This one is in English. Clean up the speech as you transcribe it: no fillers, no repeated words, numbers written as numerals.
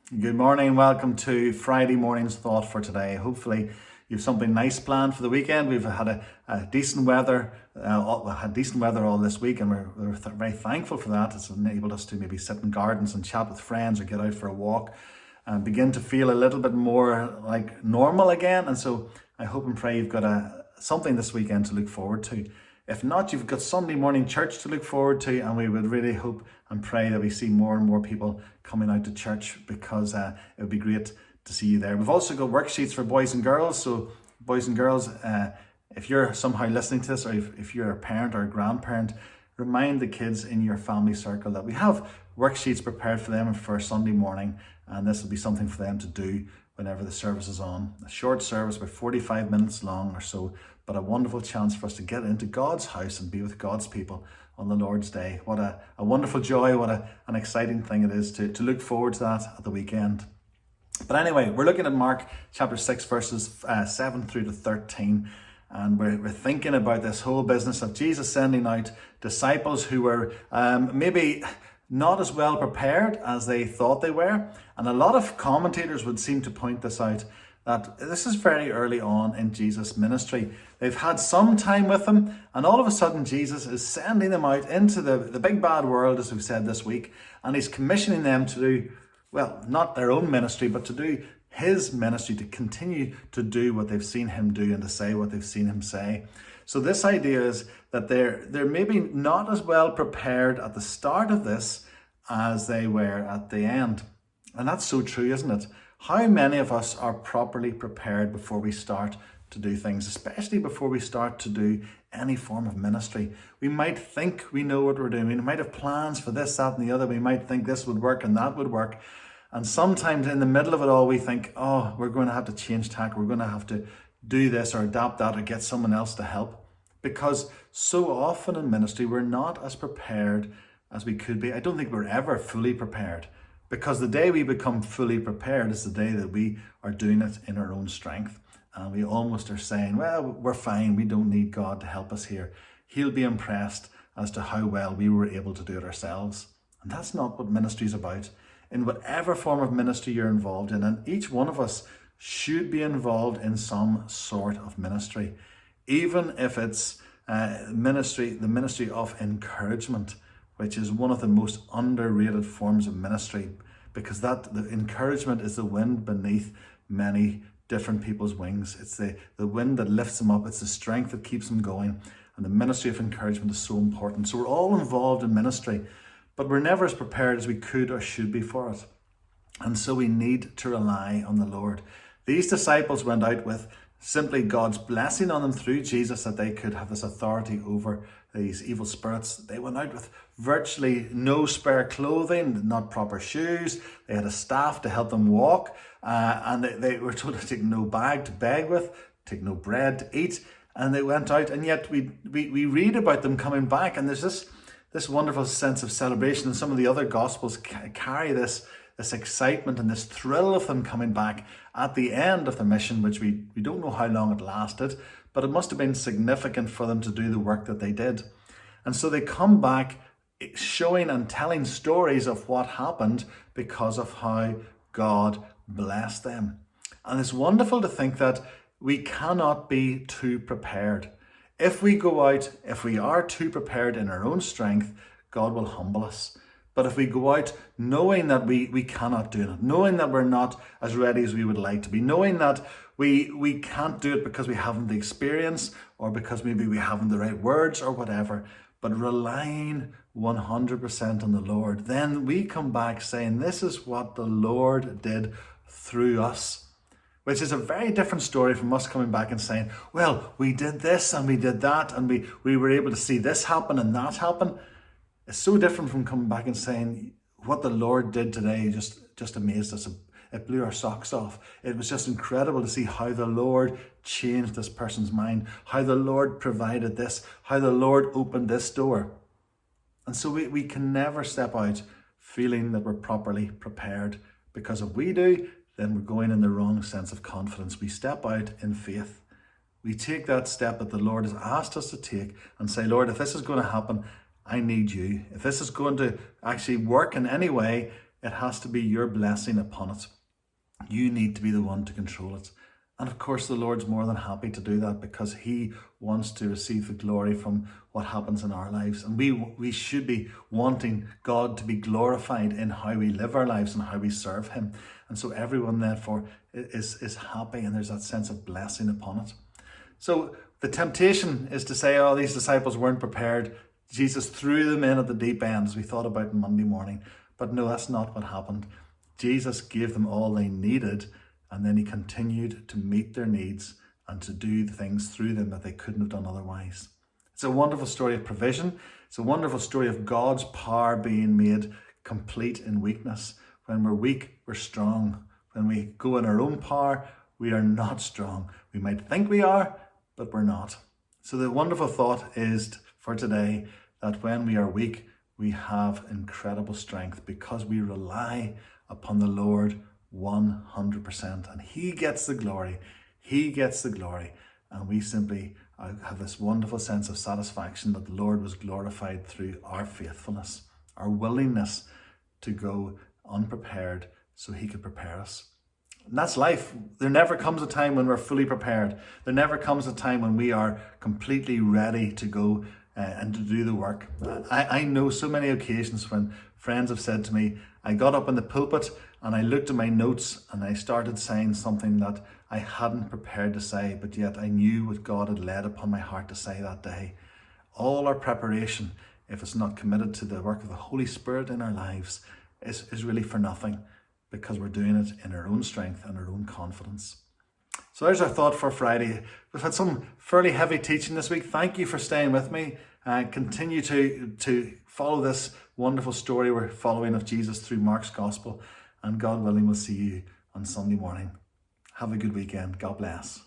Good morning. Welcome to Friday morning's thought for today. Hopefully you've something nice planned for the weekend. We've had a decent weather, had decent weather all this week, and we're very thankful for that. It's enabled us to maybe sit in gardens and chat with friends or get out for a walk and begin to feel a little bit more like normal again. And so I hope and pray you've got something this weekend to look forward to. If not, you've got Sunday morning church to look forward to, and we would really hope and pray that we see more and more people coming out to church, because it would be great to see you there. We've also got worksheets for boys and girls. So boys and girls, if you're somehow listening to this, or if you're a parent or a grandparent, remind the kids in your family circle that we have worksheets prepared for them for Sunday morning, and this will be something for them to do whenever the service is on. A short service, about 45 minutes long or so, but a wonderful chance for us to get into God's house and be with God's people on the Lord's Day. What a wonderful joy, what an exciting thing it is to look forward to that at the weekend. But anyway, we're looking at Mark chapter 6, verses 7 through to 13. And we're thinking about this whole business of Jesus sending out disciples who were maybe not as well prepared as they thought they were. And a lot of commentators would seem to point this out, that this is very early on in Jesus' ministry. They've had some time with him, and all of a sudden Jesus is sending them out into the big bad world, as we've said this week, and he's commissioning them to do, well, not their own ministry, but to do his ministry, to continue to do what they've seen him do and to say what they've seen him say. So this idea is that they're maybe not as well prepared at the start of this as they were at the end. And that's so true, isn't it? How many of us are properly prepared before we start to do things, especially before we start to do any form of ministry? We might think we know what we're doing. We might have plans for this, that, and the other. We might think this would work and that would work. And sometimes in the middle of it all, we think, oh, we're going to have to change tack. We're going to have to do this or adapt that or get someone else to help. Because so often in ministry, we're not as prepared as we could be. I don't think we're ever fully prepared, because the day we become fully prepared is the day that we are doing it in our own strength. And we almost are saying, well, we're fine. We don't need God to help us here. He'll be impressed as to how well we were able to do it ourselves. And that's not what ministry is about. In whatever form of ministry you're involved in, and each one of us should be involved in some sort of ministry, even if it's the ministry of encouragement, which is one of the most underrated forms of ministry, because the encouragement is the wind beneath many different people's wings. It's the wind that lifts them up. It's the strength that keeps them going. And the ministry of encouragement is so important. So we're all involved in ministry, but we're never as prepared as we could or should be for it. And so we need to rely on the Lord. These disciples went out with simply God's blessing on them through Jesus, that they could have this authority over these evil spirits. They went out with virtually no spare clothing, not proper shoes. They had a staff to help them walk, and they were told to take no bag to beg with, take no bread to eat, and they went out. And yet we read about them coming back, and there's this wonderful sense of celebration, and some of the other gospels carry this excitement and this thrill of them coming back at the end of the mission, which we don't know how long it lasted, but it must have been significant for them to do the work that they did. And so they come back showing and telling stories of what happened because of how God blessed them. And it's wonderful to think that we cannot be too prepared. If we go out, if we are too prepared in our own strength, God will humble us. But if we go out knowing that we cannot do it, knowing that we're not as ready as we would like to be, knowing that we can't do it because we haven't the experience, or because maybe we haven't the right words or whatever, but relying 100% on the Lord, then we come back saying, this is what the Lord did through us. Which is a very different story from us coming back and saying, well, we did this and we did that, and we were able to see this happen and that happen. It's so different from coming back and saying, what the Lord did today just amazed us. It blew our socks off. It was just incredible to see how the Lord changed this person's mind, how the Lord provided this, how the Lord opened this door. And so we can never step out feeling that we're properly prepared, because if we do, then we're going in the wrong sense of confidence. We step out in faith. We take that step that the Lord has asked us to take and say, Lord, if this is going to happen, I need you. If this is going to actually work in any way, It has to be your blessing upon it. You need to be the one to control it. And of course, the Lord's more than happy to do that because he wants to receive the glory from what happens in our lives. And we should be wanting God to be glorified in how we live our lives and how we serve him. And so everyone therefore is happy, and there's that sense of blessing upon it. So the temptation is to say, oh, these disciples weren't prepared. Jesus threw them in at the deep end, as we thought about Monday morning. But no, that's not what happened. Jesus gave them all they needed, and then he continued to meet their needs and to do things through them that they couldn't have done otherwise. It's a wonderful story of provision. It's a wonderful story of God's power being made complete in weakness. When we're weak, we're strong. When we go in our own power, we are not strong. We might think we are, but we're not. So the wonderful thought is for today that when we are weak, we have incredible strength because we rely upon the Lord 100%, and he gets the glory. He gets the glory, and we simply have this wonderful sense of satisfaction that the Lord was glorified through our faithfulness, our willingness to go unprepared so he could prepare us. And that's life. There never comes a time when we're fully prepared. There never comes a time when we are completely ready to go and to do the work. I know so many occasions when friends have said to me, I got up in the pulpit and I looked at my notes and I started saying something that I hadn't prepared to say, but yet I knew what God had laid upon my heart to say that day. All our preparation, if it's not committed to the work of the Holy Spirit in our lives, is really for nothing, because we're doing it in our own strength and our own confidence. So there's our thought for Friday. We've had some fairly heavy teaching this week. Thank you for staying with me. Continue to follow this wonderful story we're following of Jesus through Mark's Gospel. And God willing, we'll see you on Sunday morning. Have a good weekend. God bless.